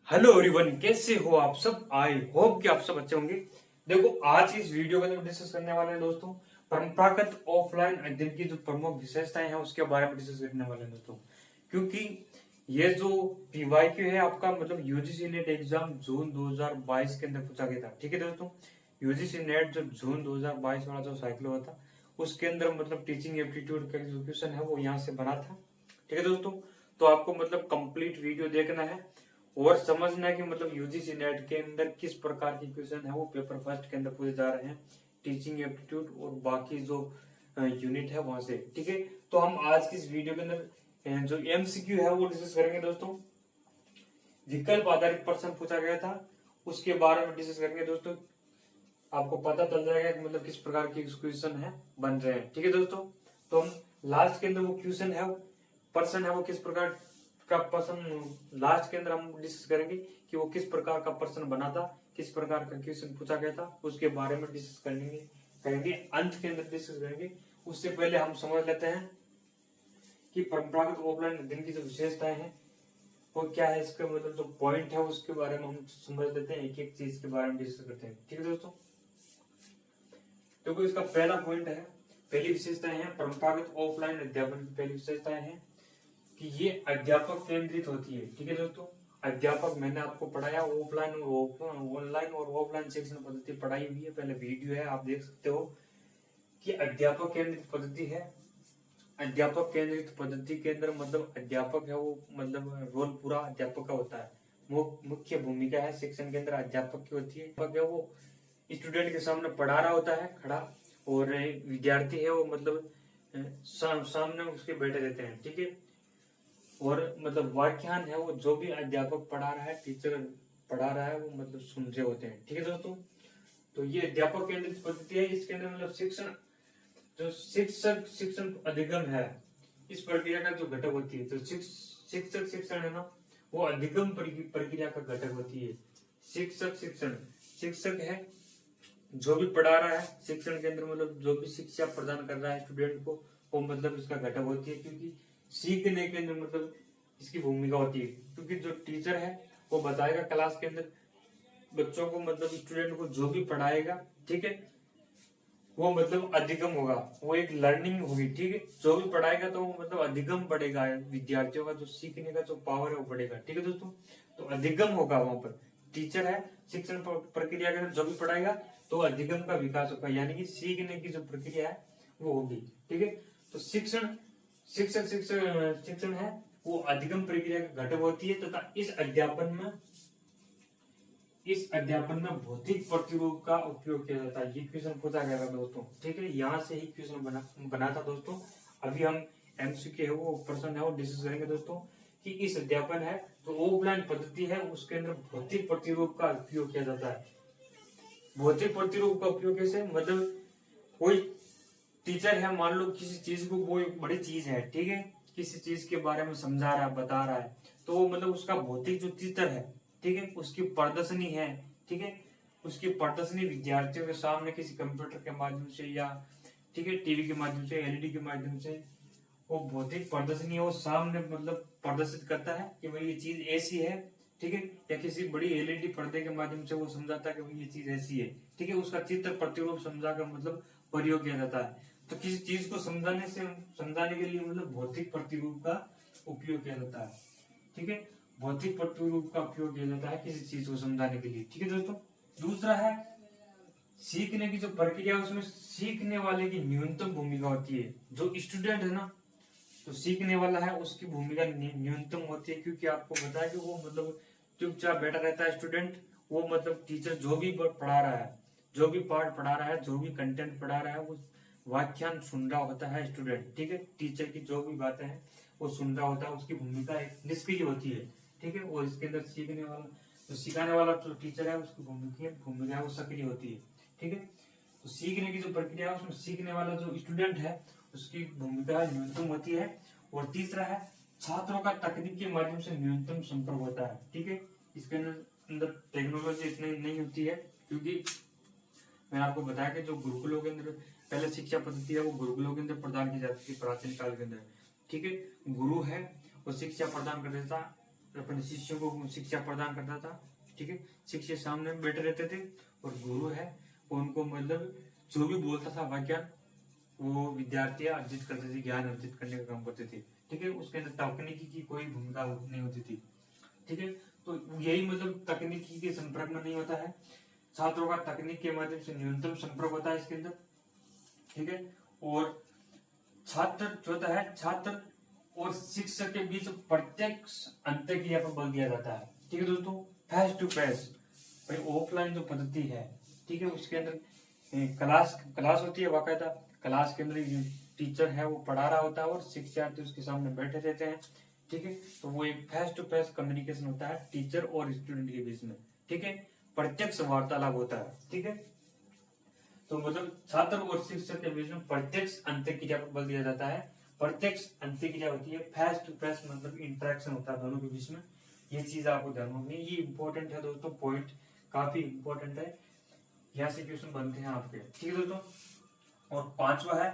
Hello everyone, कैसे हो आप सब। आई होप कि आप सब अच्छे होंगे। देखो, आज की इस वीडियो में हम डिस्कस करने वाले हैं दोस्तों, परंपरागत ऑफलाइन अध्ययन की जो प्रमुख विशेषताएं हैं उसके बारे में डिस्कस करने वाले हैं दोस्तों। क्योंकि ये जो पीवाईक्यू है आपका मतलब यूजीसी नेट एग्जाम जून 2022 के अंदर पूछा गया था। ठीक है दोस्तों, यूजीसी नेट जो जून 2022 वाला जो साइकिल हुआ था उसके अंदर मतलब टीचिंग एप्टीट्यूड का जो क्वेश्चन है वो यहाँ से बना था। ठीक है दोस्तों, तो आपको मतलब कंप्लीट वीडियो देखना है और समझना है कि मतलब यूजीसी नेट के अंदर किस प्रकार के क्वेश्चन है वो पेपर फर्स्ट के अंदर पूछे जा रहे हैं, टीचिंग एप्टीट्यूड और बाकी जो यूनिट है वहां से। ठीक है, तो हम आज की इस वीडियो के अंदर जो एमसीक्यू है वो डिस्कस करेंगे दोस्तों। विकल्प आधारित प्रश्न पूछा गया था उसके बारे में डिस्कस करेंगे दोस्तों। आपको पता चल जाएगा कि मतलब किस प्रकार के क्वेश्चन है बन रहे हैं। ठीक है दोस्तों, तो हम लास्ट के अंदर वो क्वेश्चन है पर्सन है वो किस प्रकार का पर्सन लास्ट के अंदर हम डिस्कस करेंगे कि वो किस प्रकार का पर्सन बना था, किस प्रकार का क्वेश्चन पूछा गया था उसके बारे में डिस्कस करेंगे अंत के अंदर डिस्कस करेंगे। उससे पहले हम समझ लेते हैं कि परंपरागत ऑफलाइन अध्ययन की जो विशेषताएं हैं वो क्या है, इसका मतलब जो पॉइंट है उसके बारे में हम समझ लेते हैं, एक एक चीज के बारे में डिस्कस करते हैं। ठीक है दोस्तों, देखो इसका पहला पॉइंट है, पहली विशेषताएं है परंपरागत ऑफलाइन अध्यापन की पहली विशेषताएं है कि ये अध्यापक केंद्रित होती है। ठीक है दोस्तों, अध्यापक मैंने आपको पढ़ाया ऑफलाइन और ऑनलाइन और ऑफलाइन शिक्षण पद्धति पढ़ाई हुई है, पहले वीडियो है आप देख सकते हो कि अध्यापक केंद्रित पद्धति है। अध्यापक केंद्रित पद्धति के अंदर मतलब अध्यापक है वो मतलब रोल पूरा अध्यापक का होता है, मुख्य भूमिका है शिक्षण के अंदर अध्यापक की होती है। अध्यापक है वो स्टूडेंट के सामने पढ़ा रहा होता है खड़ा, और विद्यार्थी है वो मतलब सामने उसके बैठे रहते हैं। ठीक है, और मतलब व्याख्यान है वो जो भी अध्यापक पढ़ा रहा है, टीचर पढ़ा रहा है वो मतलब सुन रहे होते हैं। ठीक है दोस्तों, तो ये अध्यापक केंद्रित पद्धति है। इसके अंदर मतलब शिक्षण जो शिक्षक शिक्षण अधिगम है इस प्रक्रिया का जो घटक होती है, तो शिक्षक शिक्षण है ना वो अधिगम प्रक्रिया का घटक होती है। शिक्षक शिक्षण शिक्षक है जो भी पढ़ा रहा है शिक्षण के अंदर मतलब जो भी शिक्षा प्रदान कर रहा है स्टूडेंट को वो मतलब इसका घटक होती है, क्योंकि सीखने के अंदर मतलब इसकी भूमिका होती है। क्योंकि जो टीचर है वो बताएगा क्लास के अंदर बच्चों को मतलब स्टूडेंट को जो भी पढ़ाएगा, ठीक है, वो मतलब अधिगम होगा, वो एक लर्निंग होगी। ठीक है, जो भी पढ़ाएगा तो वो मतलब अधिगम बढ़ेगा, विद्यार्थियों का जो सीखने का जो पावर है वो बढ़ेगा। ठीक है दोस्तों, तो अधिगम होगा वहां पर। टीचर है शिक्षण प्रक्रिया के अंदर जो भी पढ़ाएगा तो अधिगम का विकास होगा, यानी कि सीखने की जो प्रक्रिया है वो होगी। ठीक है, तो शिक्षण शिक्षक शिक्षण है वो अधिगम प्रक्रिया का घटक होती है तथा इस अध्यापन में भौतिक प्रतिरूप का उपयोग किया जाता है। ये क्वेश्चन पूछा गया था दोस्तों। ठीक है, यहाँ से ही क्वेश्चन बना था दोस्तों। अभी हम एमसीक्यू है वो प्रश्न है वो डिस्कस करेंगे दोस्तों कि इस अध्यापन है तो ऑफलाइन पद्धति है उसके अंदर भौतिक प्रतिरूप का उपयोग किया जाता है। भौतिक प्रतिरूप का उपयोग कैसे, मतलब कोई टीचर है, मान लो किसी चीज को, वो एक बड़ी चीज है, ठीक है, किसी चीज के बारे में समझा रहा है बता रहा है, तो मतलब उसका भौतिक जो चित्र है, ठीक है, उसकी प्रदर्शनी है, ठीक है, उसकी प्रदर्शनी विद्यार्थियों के सामने किसी कंप्यूटर के माध्यम से या ठीक है टीवी के माध्यम से एलईडी के माध्यम से वो भौतिक प्रदर्शनी है वो सामने मतलब प्रदर्शित करता है कि भाई ये चीज ऐसी है। ठीक है, या किसी बड़ी एलईडी पर्दे के माध्यम से वो समझाता है कि भाई ये चीज ऐसी है। ठीक है, उसका चित्र प्रतिरूप समझाकर मतलब प्रयोग किया जाता है। तो किसी चीज को समझाने के लिए मतलब भौतिक प्रतिरूप का उपयोग किया जाता है। ठीक है, भौतिक प्रतिरूप का उपयोग किया जाता है किसी चीज को समझाने के लिए। ठीक है दोस्तों, दूसरा है सीखने की जो प्रक्रिया उसमें सीखने वाले की न्यूनतम भूमिका होती है। जो स्टूडेंट है ना, तो सीखने वाला है उसकी भूमिका न्यूनतम होती है, क्योंकि आपको पता है कि वो मतलब चुपचाप बैठा रहता है स्टूडेंट, वो मतलब टीचर जो भी पढ़ा रहा है, जो भी पाठ पढ़ा रहा है, जो भी कंटेंट पढ़ा रहा है वो व्याख्यान सुन रहा होता है स्टूडेंट। ठीक है, टीचर की जो भी बातें हैं वो सुन रहा होता है, उसकी भूमिका एक निष्क्रिय होती है। ठीक है, वो इसके अंदर सीखने वाला जो सिखाने वाला जो टीचर है उसकी भूमिका है वो सक्रिय होती है। ठीक है, तो सीखने की जो प्रक्रिया है उसमें सीखने वाला जो स्टूडेंट है उसकी भूमिका न्यूनतम होती है। और तीसरा है छात्रों का तकनीक के माध्यम से न्यूनतम संपर्क होता है। ठीक है, इसके अंदर टेक्नोलॉजी इतनी नहीं होती है, क्योंकि मैंने आपको बताया कि जो गुरुकुलों के अंदर पहले शिक्षा पद्धति है वो गुरुकुलों के अंदर प्रदान की जाती थी प्राचीन काल के अंदर। ठीक है, गुरु है वो शिक्षा प्रदान कर देता अपने शिष्यों को शिक्षा प्रदान करता था। ठीक है, शिष्य सामने बैठे रहते थे और गुरु है वो उनको मतलब जो भी बोलता था वाक्य वो विद्यार्थी अर्जित करते थे, ज्ञान अर्जित करने का काम करते थे। ठीक है, उसके अंदर तकनीकी की कोई भूमिका नहीं होती थी। ठीक है, तो यही मतलब तकनीकी के संपर्क में नहीं होता है, छात्रों का तकनीक के माध्यम से न्यूनतम संपर्क होता है इसके अंदर। ठीक है, और छात्र जो होता है, छात्र और शिक्षक के बीच प्रत्यक्ष अंतःक्रिया पर बल दिया जाता है। ठीक है दोस्तों, फेस टू फेस भाई ऑफलाइन जो पद्धति है, ठीक है, उसके अंदर क्लास होती है, बाकायदा क्लास के अंदर टीचर है वो पढ़ा रहा होता है और शिक्षार्थी उसके सामने बैठे रहते हैं। ठीक है, तो वो एक फेस टू फेस कम्युनिकेशन होता है टीचर और स्टूडेंट के बीच में। ठीक है, प्रत्यक्ष वार्तालाप होता है। ठीक है, तो मतलब छात्र और शिक्षक के बीच में प्रत्यक्ष अंतःक्रिया पर बल दिया जाता है। प्रत्यक्ष अंतःक्रिया होती है, फेस टू फेस मतलब इंटरेक्शन होता है दोनों के बीच में। ये चीज आपको ध्यान रखनी है, ये इंपॉर्टेंट है दोस्तों, पॉइंट काफी इंपॉर्टेंट है, यहाँ से क्वेश्चन बनते हैं आपके। ठीक है दोस्तों, और पांचवा है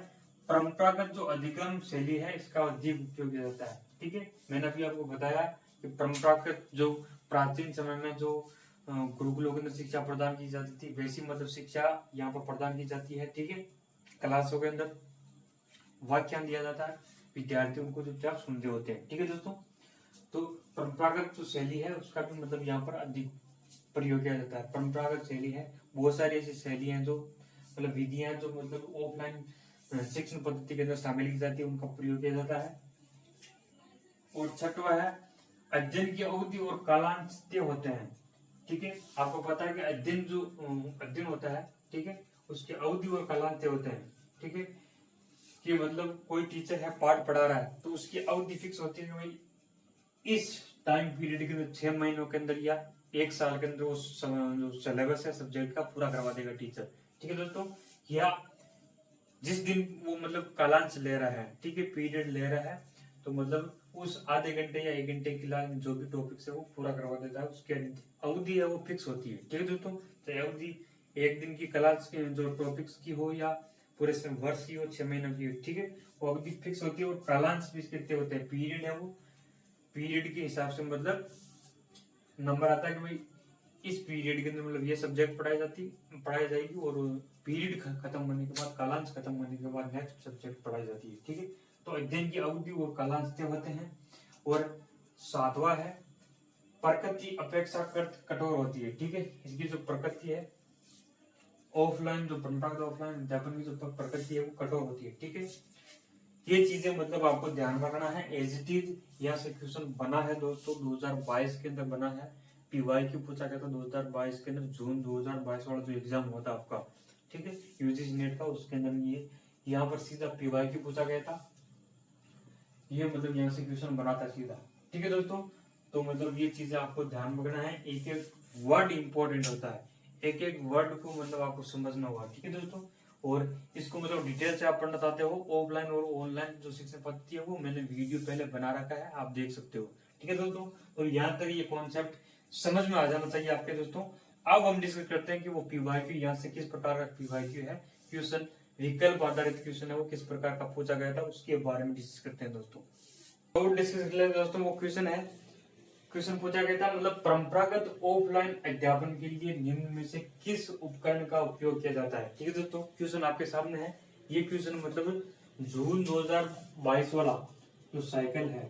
परंपरागत जो अधिगम शैली है इसका अधिक उपयोग किया जाता है। ठीक है, मैंने अभी आपको बताया कि परंपरागत जो प्राचीन समय में जो गुरुकुलों के अंदर शिक्षा प्रदान की जाती थी वैसी मतलब शिक्षा यहाँ पर प्रदान की जाती है। ठीक है, क्लासों के अंदर व्याख्यान दिया जाता है, विद्यार्थी उनको चुपचाप सुनते होते हैं। ठीक है दोस्तों, तो परंपरागत जो शैली है उसका भी मतलब यहाँ पर अधिक प्रयोग किया जाता है। परंपरागत शैली है, बहुत सारी ऐसी शैली हैं जो मतलब विधियां जो मतलब ऑफलाइन शिक्षण पद्धति के अंदर शामिल की जाती है, उनका प्रयोग किया जाता है। और छठवा है अध्ययन की अवधि और कालांश होते हैं। ठीक है, आपको पता है कि अध्ययन होता है, ठीक है, उसकी अवधि और कालांश होते हैं। ठीक है, कि मतलब कोई टीचर है पाठ पढ़ा रहा है तो उसकी अवधि फिक्स होती है कि भाई इस टाइम पीरियड के अंदर 6 महीनों के अंदर या 1 साल के अंदर उस जो सिलेबस है सब्जेक्ट का पूरा करवा देगा टीचर। ठीक है दोस्तों, या जिस दिन वो मतलब कालांश ले रहा है, ठीक है, पीरियड ले रहा है, तो मतलब उस आधे घंटे या 1 घंटे के लिए जो भी टॉपिक्स है वो पूरा करवा देता है, उसकी अवधि है वो फिक्स होती है। ठीक है दोस्तों, चाहे अवधि 1 दिन की क्लास की जो टॉपिक्स की हो या पूरे वर्ष की हो, 6 महीनों की हो, ठीक है, वो अवधि फिक्स होती है। और कालांश भी कितने होते हैं, पीरियड है वो पीरियड के हिसाब से मतलब नंबर आता है कि भाई इस पीरियड के अंदर मतलब ये सब्जेक्ट पढ़ाई जाएगी और पीरियड खत्म होने के बाद, कालांश खत्म होने के बाद नेक्स्ट सब्जेक्ट पढ़ाई जाती है। ठीक है, तो अध्ययन की अवधि और कालांश होते हैं। और 7वां है प्रकृति अपेक्षाकृत कठोर होती है। ठीक है, इसकी जो प्रकृति है ऑफलाइन जो परंपरागत ऑफलाइन अध्यापन की जो प्रकृति है वो कठोर होती है। ठीक है, ये चीजें मतलब आपको ध्यान रखना है। एज इट इज यहाँ से क्वेश्चन बना है दोस्तों, 2022 के अंदर बना है, PYQ पूछा गया था 2022 के अंदर, जून 2022 वाला जो एग्जाम हुआ था आपका, ठीक है, यूजीसी नेट का, उसके अंदर ये यहाँ पर सीधा PYQ पूछा गया था। ये मतलब यहाँ से क्वेश्चन बना था सीधा। ठीक है दोस्तों, तो मतलब ये चीजें आपको ध्यान रखना है, एक एक वर्ड इंपॉर्टेंट होता है, एक एक वर्ड को मतलब आपको समझना होगा। ठीक है दोस्तों, और इसको मतलब डिटेल से आप पढ़ना चाहते हो ऑफलाइन और ऑनलाइन जो शिक्षण पद्धति है वो मैंने वीडियो पहले बना रखा है, आप देख सकते हो। ठीक है दोस्तों, तो यहाँ तक ये कॉन्सेप्ट समझ में आ जाना चाहिए आपके दोस्तों। अब हम डिस्कस करते हैं कि वो PYQ यहाँ से किस प्रकार का PYQ है, क्वेश्चन विकल्प आधारित क्वेश्चन है वो किस प्रकार का पूछा गया था, उसके बारे में डिस्कस करते हैं दोस्तों। तो डिस्कस कर लेते दोस्तों, वो क्वेश्चन पूछा गया था मतलब परंपरागत ऑफलाइन अध्यापन के लिए निम्न में से किस उपकरण का उपयोग किया जाता है। ठीक है दोस्तों, क्वेश्चन आपके सामने है। ये क्वेश्चन मतलब जून 2022 वाला जो साइकिल है,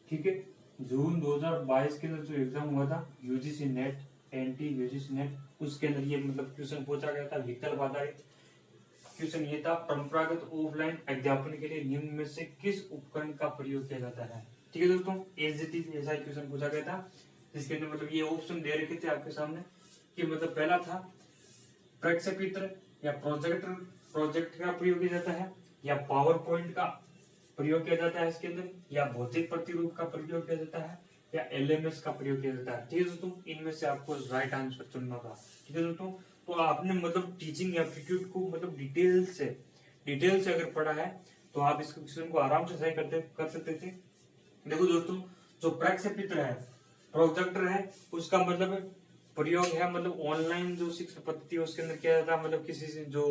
ठीक है, जून 2022 के अंदर जो एग्जाम हुआ था UGC net, NT UGC net, उसके अंदर ये मतलब क्वेश्चन पूछा गया था, विकल्प आधारित क्वेश्चन ये था, परंपरागत ऑफलाइन अध्यापन के लिए निम्न में से किस उपकरण का प्रयोग किया जाता है। ठीक है दोस्तों, एज इट इज ऐसा क्वेश्चन पूछा गया था, जिसके अंदर मतलब ये ऑप्शन दे रखे थे आपके सामने कि मतलब पहला था प्रक्षेपित्र या प्रोजेक्ट का प्रयोग किया जाता है, या पावर पॉइंट का प्रयोग किया जाता है इसके अंदर, या भौतिक प्रतिरूप का प्रयोग किया जाता है, या LMS का प्रयोग किया जाता है। ठीक है दोस्तों, इनमें से आपको राइट आंसर चुनना था। ठीक है दोस्तों, तो आपने मतलब टीचिंग एप्टीट्यूड को मतलब डिटेल से अगर पढ़ा है तो आप इस क्वेश्चन को आराम से सही कर सकते थे। देखो दोस्तों, जो प्रक्षेपित्र है, प्रोजेक्टर है, उसका मतलब प्रयोग है मतलब ऑनलाइन जो शिक्षण पद्धति है उसके अंदर किया जाता है, मतलब किसी से जो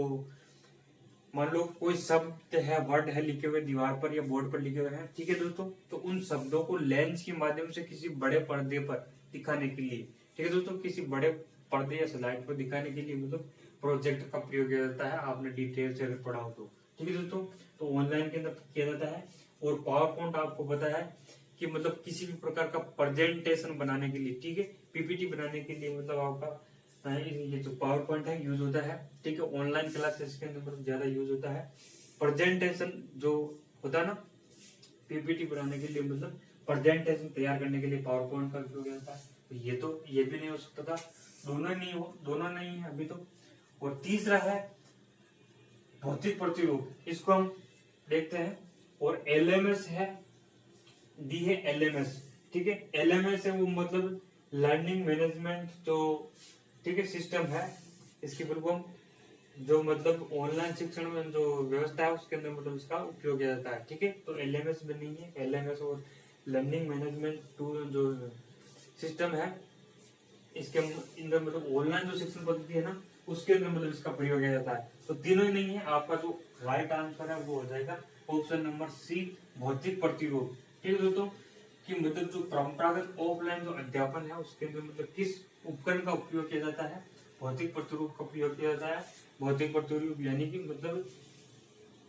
मान लो कोई शब्द है, वर्ड है लिखे हुए दीवार पर या बोर्ड पर लिखे हुए हैं, ठीक है दोस्तों, तो उन शब्दों को लेंस के माध्यम से किसी बड़े पर्दे पर दिखाने के लिए, ठीक है दोस्तों, किसी बड़े पर्दे या स्लाइड पर दिखाने के लिए मतलब प्रोजेक्टर का प्रयोग किया जाता है। आपने डिटेल से अगर पढ़ा हो तो, ठीक है दोस्तों, तो ऑनलाइन के अंदर किया जाता है। और पावर पॉइंट आपको पता है कि मतलब किसी भी प्रकार का प्रेजेंटेशन बनाने के लिए, ठीक है, पीपीटी बनाने के लिए मतलब आपका ये जो पावर पॉइंट है यूज होता है, ठीक है। ऑनलाइन क्लासेस के अंदर मतलब ज्यादा यूज होता है प्रेजेंटेशन जो होता है ना, पीपीटी बनाने के लिए मतलब प्रेजेंटेशन तैयार करने के लिए पावर पॉइंट का उपयोग होता है। तो ये भी नहीं हो सकता था, दोनों नहीं है अभी तो। और तीसरा है भौतिक प्रतिरूप, इसको हम देखते हैं। और एलएमएस है, डी है एलएमएस, ठीक है। एलएमएस है वो मतलब लर्निंग मैनेजमेंट जो, ठीक है, सिस्टम है। इसकी फुल जो मतलब ऑनलाइन शिक्षण में जो व्यवस्था है उसके अंदर मतलब इसका उपयोग किया जाता है, ठीक है। तो एलएमएस भी नहीं है, एलएमएस और लर्निंग मैनेजमेंट टूल जो सिस्टम है इसके अंदर मतलब ऑनलाइन जो शिक्षण पद्धति है ना उसके अंदर मतलब इसका प्रयोग किया जाता है। तो तीनों ही नहीं है, आपका जो राइट आंसर है वो हो जाएगा ऑप्शन नंबर सी, भौतिक प्रतिरूप, ठीक है दोस्तों। कि मतलब जो परंपरागत ऑफलाइन जो अध्यापन है उसके अंदर मतलब किस उपकरण का उपयोग किया जाता है, भौतिक प्रतिरूप का प्रयोग किया जाता है। भौतिक प्रतिरूप यानी कि मतलब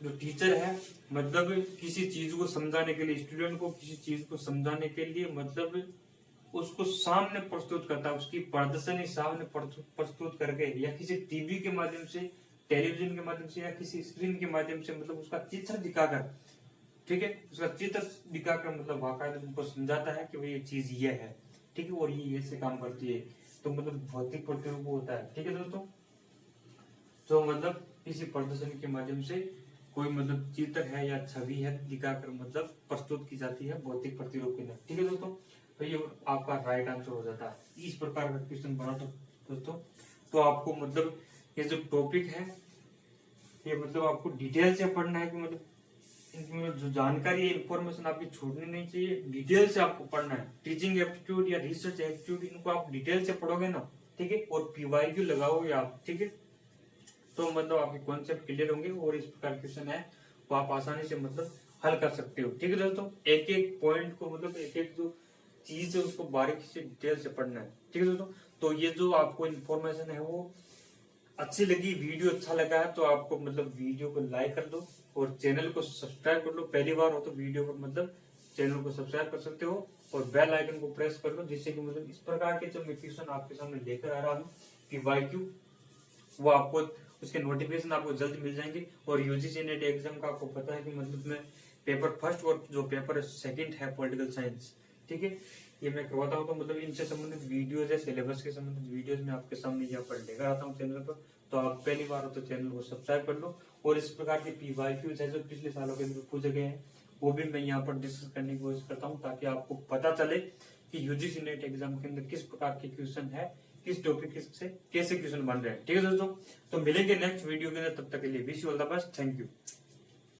जो टीचर है मतलब किसी चीज को समझाने के लिए, स्टूडेंट को किसी चीज को समझाने के लिए मतलब उसको सामने प्रस्तुत करता है, उसकी प्रदर्शनी सामने प्रस्तुत करके, या किसी टीवी के माध्यम से, टेलीविजन के माध्यम से, या किसी स्क्रीन के माध्यम से मतलब उसका चित्र दिखाकर, ठीक है, उसका चित्र दिखाकर मतलब बाकायदा उनको समझाता है कि भाई ये चीज ये है, ठीक है, और ये से काम करती है। तो मतलब भौतिक प्रतिरूप होता है, ठीक है दोस्तों, जो मतलब किसी प्रदर्शन के माध्यम से कोई मतलब चित्र है या छवि है दिखाकर मतलब प्रस्तुत की जाती है भौतिक प्रतिरूप के अंदर, ठीक है दोस्तों। तो ये आपका राइट आंसर हो जाता है। इस प्रकार का क्वेश्चन बना तो दोस्तों, तो आपको मतलब ये जो टॉपिक है ये मतलब आपको डिटेल से पढ़ना है कि मतलब इनमें जो जानकारी है, इन्फॉर्मेशन आपकी छूटनी नहीं चाहिए, डिटेल से आपको पढ़ना है। टीचिंग एप्टीट्यूड या रिसर्च एप्टीट्यूड इनको आप डिटेल से पढ़ोगे ना, ठीक है, और पीवाईक्यू लगाओगे आप, ठीक है, तो मतलब आपके कॉन्सेप्ट क्लियर होंगे और इस प्रकार क्वेश्चन है वो आप आसानी से मतलब हल कर सकते हो, ठीक है दोस्तों। एक एक पॉइंट को मतलब एक एक जो चीज है उसको बारीकी से डिटेल से पढ़ना है, ठीक है दोस्तों। तो ये जो आपको इन्फॉर्मेशन है वो अच्छी लगी, वीडियो अच्छा लगा है तो आपको मतलब वीडियो को लाइक कर दो और चैनल को सब्सक्राइब कर लो। पहली बार हो तो वीडियो को मतलब चैनल को सब्सक्राइब कर सकते हो और बेल आइकन को प्रेस कर लो, जिससे कि मतलब इस प्रकार के जो मैं क्वेश्चन आपके सामने लेकर आ रहा हूँ पीवाईक्यू वो आपको उसके नोटिफिकेशन आपको जल्द मिल जाएंगे। और यूजीसी नेट एग्जाम का आपको पता है कि मतलब मैं पेपर फर्स्ट और जो पेपर सेकंड है पॉलिटिकल साइंस, ठीक है, ये मैं करवाता हूँ। तो मतलब इनसे संबंधित वीडियोज है, सिलेबस के संबंधित वीडियोज मैं आपके सामने यहाँ पर लेकर आता हूँ चैनल पर। तो आप पहली बार हो तो चैनल को सब्सक्राइब कर लो और इस प्रकार के पीवाईक्यूज है जो पिछले सालों के अंदर पूछे गए हैं वो भी मैं यहाँ पर डिस्कस करने की कोशिश करता हूँ, ताकि आपको पता चले कि यूजीसी नेट एग्जाम के अंदर किस प्रकार के क्वेश्चन है, किस टॉपिक से कैसे क्वेश्चन बन रहे हैं, ठीक है दोस्तों। तो मिलेंगे नेक्स्ट वीडियो के अंदर, तब तक के लिए wish you all the best, thank you.